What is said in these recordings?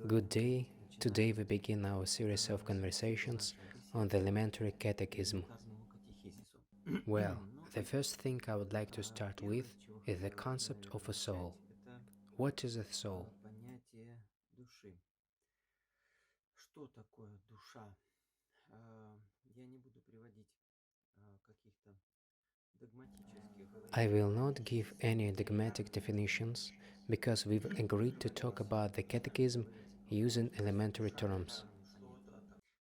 Good day. Today we begin our series of conversations on the elementary catechism. Well, the first thing I would like to start with is the concept of a soul. What is a soul? Понятие души. Что такое душа? Я не буду приводить каких-то догматических I или will not give any академических dogmatic терминов. definitions because we've agreed to talk about the catechism using elementary terms.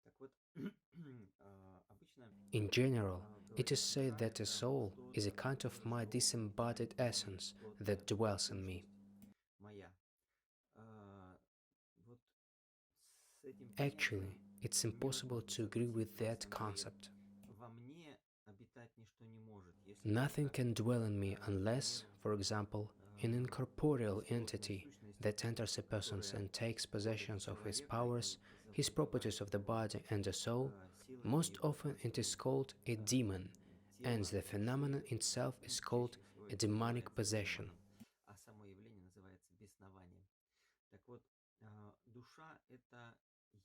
Так вот, обычно In general, it is говорят, said душа that a это soul is a что-то kind of my живое, disembodied мои, essence что-то, that dwells in me. сущность моя. А, Вот с этим Actually, понятием it's невозможно impossible не to agree with согласиться. На that самом деле, concept. во мне обитать ничто не может, если Nothing только, can dwell in me к unless, примеру, for example, an incorporeal бесплотная entity сущность, that enters a person которая and takes входит possession в of his человека powers, и his properties завладевает of the его body and the soul. силами Most и often it is возможностями called a demon, and тела, the души, phenomenon itself is и called чаще всего a это demonic называется possession. демоном, а само явление называется беснованием. Так вот, душа– это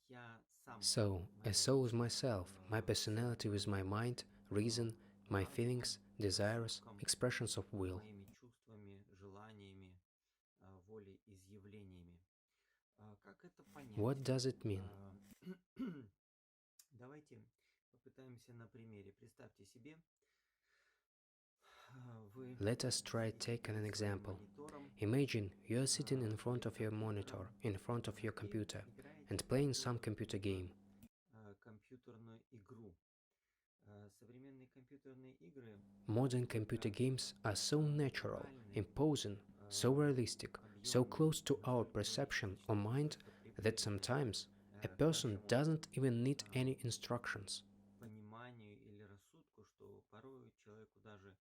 я сам, So, a моя soul is личность, myself, my всем personality with my mind, reason, my разумом, feelings, desires, рассудком, expressions of will. моими чувствами, желаниями, волей, изъявлениями. Как это понять? What does it mean? Давайте попытаемся на примере. Представьте себе, вы Let us try сидите taking an перед своим example. монитором, Imagine you're sitting in front перед of your компьютером monitor, in front of your и computer, играете and в playing some какую-то computer либо game. компьютерную игру. Современные компьютерные игры Modern computer настолько games are so natural, натуральны, imposing, so realistic, so объемны, close to our настолько perception or реалистичны, mind настолько that приближены sometimes a к person нашему doesn't even need any instructions. пониманию или рассудку, что порой человеку даже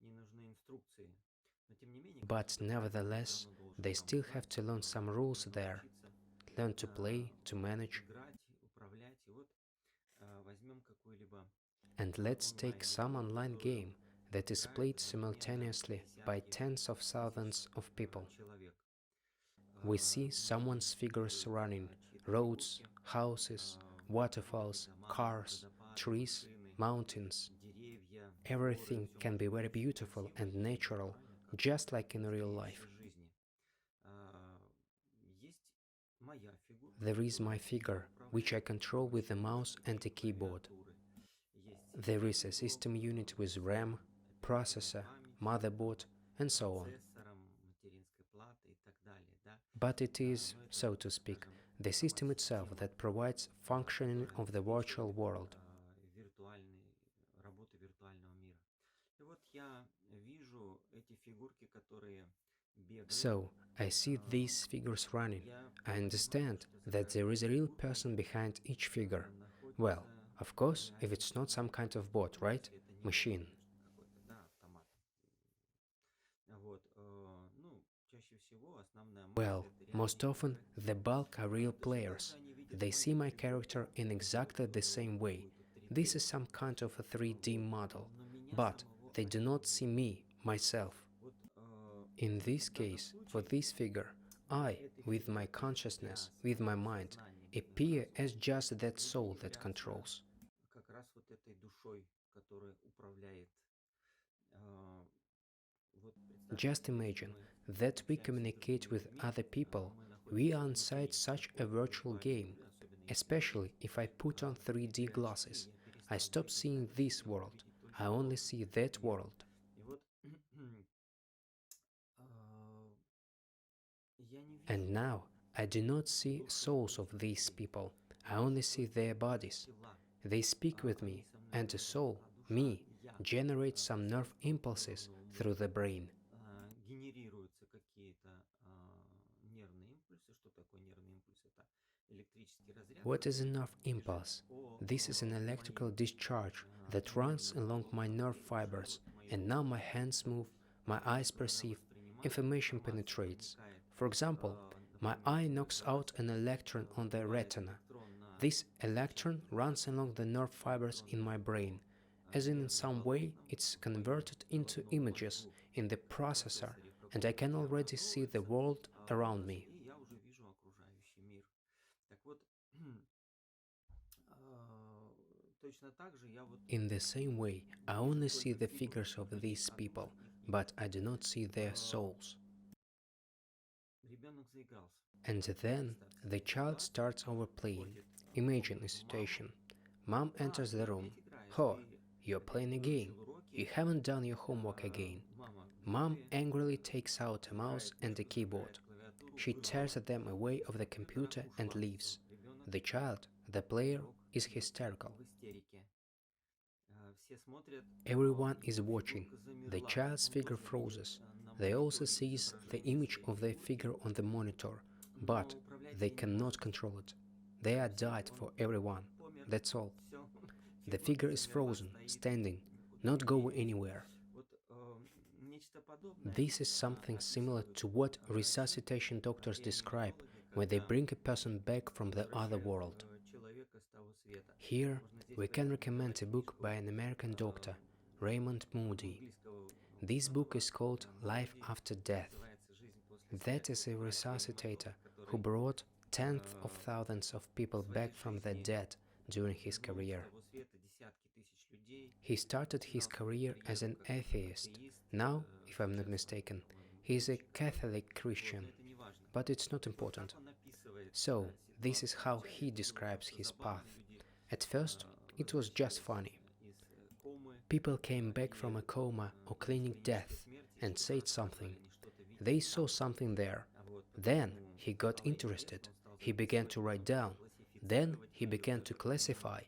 не нужны инструкции. Но тем не менее, But какие-то правила он все nevertheless, равно должен they там still have знать, to learn some rules должен there, научиться learn to play, to manage, играть, управлять. И вот возьмем какую-либо and let's take some онлайн-игру, в online которую game that is играет played одновременно simultaneously by десятки tens of тысяч thousands of people. человек. We see Мы someone's figures видим running, чьи-то roads, фигурки, houses, какие-то waterfalls, дома, cars, водопады, trees, машины, mountains. деревья, горы, Everything все can может be быть very очень beautiful красиво and и видно, natural, правильно, как just like in real life. настоящей жизни. Есть моя фигурка, There is my которой я figure, which I управляю с control with a помощью mouse мышки and a и keyboard. клавиатуры. Есть There is CPU, a system unit with с RAM, оперативной processor, памятью, motherboard, and so on. процессором, материнской платой и так далее. Да? But it is, Но это, so to speak, скажем, the сама system itself система, that provides functioning которая of the virtual обеспечивает world. работу виртуального мира. И вот я вижу эти фигурки, которые бегают. So, I see these figures running. Я I понимаю, understand что за that there каждой is a real фигуркой person behind each figure. Well, находится of course, if реальный it's not some человек. kind of bot, Ну, right? если это не робот, Machine. конечно, какой-то, да, автомат. Вот, ну, чаще всего основная масса Well, это most реальные often, фигуры. the bulk are real Точно так players. же они видят They see мою my фигурку character in как exactly the same way. какую-то This 3D. is some kind of a 3D Вот. model. Но меня But самого they do они не not see видят. me, myself. Вот In this в данном case, for случае this figure, на I, этой with my фигурке consciousness, я with my своим mind, сознанием, своим appear as разумом just that буду soul that являться controls. как раз вот этой душой, которая управляет. Вот представьте Just себе, если imagine мы that we общаемся с communicate другими with людьми, other people. мы We находимся are inside внутри such a какой-то virtual виртуальной game, игры, особенно если есть especially if I put on 3D VR очки, glasses. я I перестану stop видеть seeing остальной this мир, буду world. видеть I только only тот see that мир. world. И вот я не And вижу now, I do not see души souls of этих these людей. people. I Я вижу only see только their bodies. тела. They speak with Они me, со мной and the говорят. soul, А душа, me, я, generates some nerve посредством impulses головного through the мозга brain. генерируются какие-то нервные импульсы. Что такое нервный импульс? Это электрический разряд, What is a который nerve бежит impulse? по This is an electrical моим discharge that runs нервным along my волокнам nerve и уже fibers, вот мои and now my руки hands move, my eyes глаза perceive, воспринимают information информацию, penetrates. проникает, For example, my например, eye в мой knocks глаз, out an electron on the выбивает retina. электрон на This electron защитный runs участок, along the nerve fibers электрон in my идет brain, по as in нервным some way волокнам it's в моем converted into головном images мозгу, in the в processor, процессоре, в and I каком-то can already see the преобразовывается world в around образы, me. и я уже вижу точно так же я вот In the same way, I only see the figures of these people, but I do not see their souls. ребенок заигрался. And then the child starts overplaying. Imagine a situation. Mom enters the room. Oh, you're playing a game. You haven't done your homework again. Mom angrily takes out a mouse and a keyboard. She tears them away of the computer and leaves. The child, the player, is hysterical. в истерике. Все смотрят, Everyone is watching. фигурка The замерла. child's Он figure тоже freezes. видит на They also мониторе sees the изображение image своей of their фигурки, figure on the monitor, но but управлять they ей не cannot может. control it. They are Всё, died он for everyone. помер, That's all. всё. The Фигурка figure is замерла, frozen, стоит, standing, никуда not не going двигается. anywhere. Вот нечто подобное This is something similar to what resuscitation doctors describe when they bring a person back from the other world. человека с того света. Here, Можно здесь we can порекомендовать recommend a book книжку, by an American doctor, Raymond Moody. английского This book is called Life Moody, After Death. называется «Жизнь после That смерти». is a Врач resuscitator реаниматолог, who который brought tenths of thousands of people back from the dead during his вернул с career. того света десятки тысяч людей. He started his career as an atheist. Now, if I'm not mistaken, he is a Catholic Christian, Это не важно. but it's not important. Он описывает So, this is how he describes his path. At first, it was just funny. из комы, People came back from a coma or clinic death and said something. They saw something there. Then he got interested. He began to write down. Then he began to classify.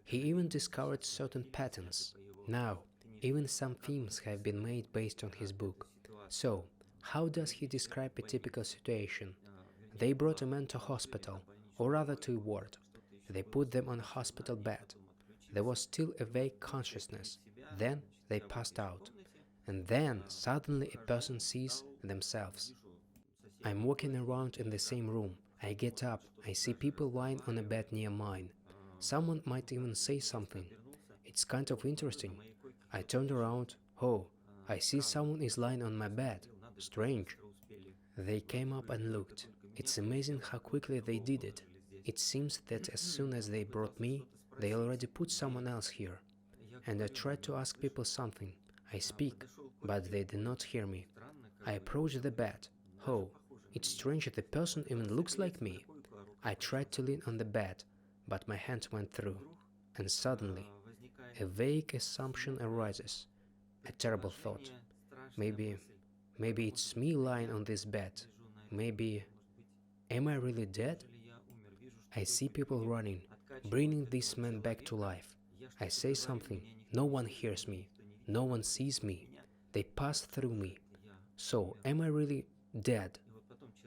He even discovered certain patterns. Now, even some films have been made based on his book. So, how does he describe a typical situation? They brought a man to hospital, or rather to a ward. They put them on a hospital bed. There was still a vague consciousness. Then they passed out. And then suddenly a person sees themselves. I'm walking around in the same room. I get up. I see people lying on a bed near mine. Someone might even say something. It's kind of interesting. I turned around. Oh, I see someone is lying on my bed. Strange. They came up and looked. It's amazing how quickly they did it. It seems that as soon as they brought me, they already put someone else here. And I tried to ask people something. I speak, but they do not hear me. I approach the bed. Oh, it's strange that the person even looks like me. I tried to lean on the bed, but my hand went through. And suddenly, a vague assumption arises. A terrible thought. Maybe it's me lying on this bed. Maybe, am I really dead? I see people running, bringing this man back to life. I say something. No one hears me. No one sees me. They pass through me. So, am I really dead?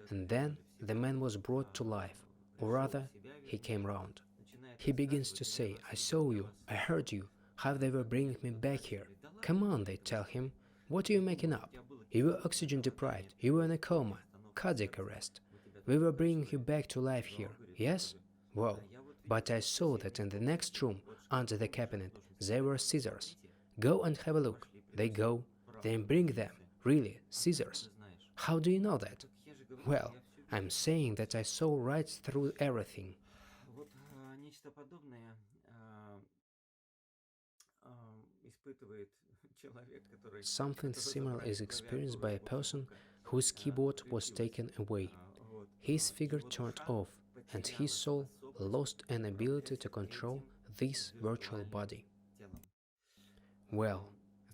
And then the man was brought to life, or rather, he came round. He begins to say, I saw you, I heard you, how they were bringing me back here. Come on, they tell him. What are you making up? You were oxygen deprived, you were in a coma, cardiac arrest. We were bringing you back to life here, yes? Well, but I saw that in the next room, under the cabinet, there were scissors. Go and have a look. They go, then bring them. Really, scissors. How do you know that? Well, I'm saying that I saw right through everything. Вот нечто подобное испытывает человек, который Something similar is experienced by a person клавиатуру whose keyboard was taken away. вот, His figure его turned душа off, and потеряла his soul способность lost an ability to управлять control этим this virtual виртуальным body. телом. Well,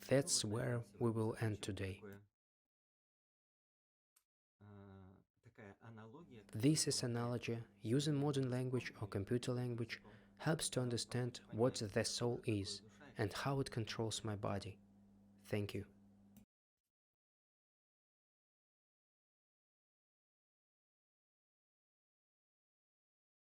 that's Вот, where наверное, we сегодня will end закончим. today. Такая аналогия, This которая is помогает analogy, using modern language or computer language, helps to understand what the soul is and how it controls my body. Thank you.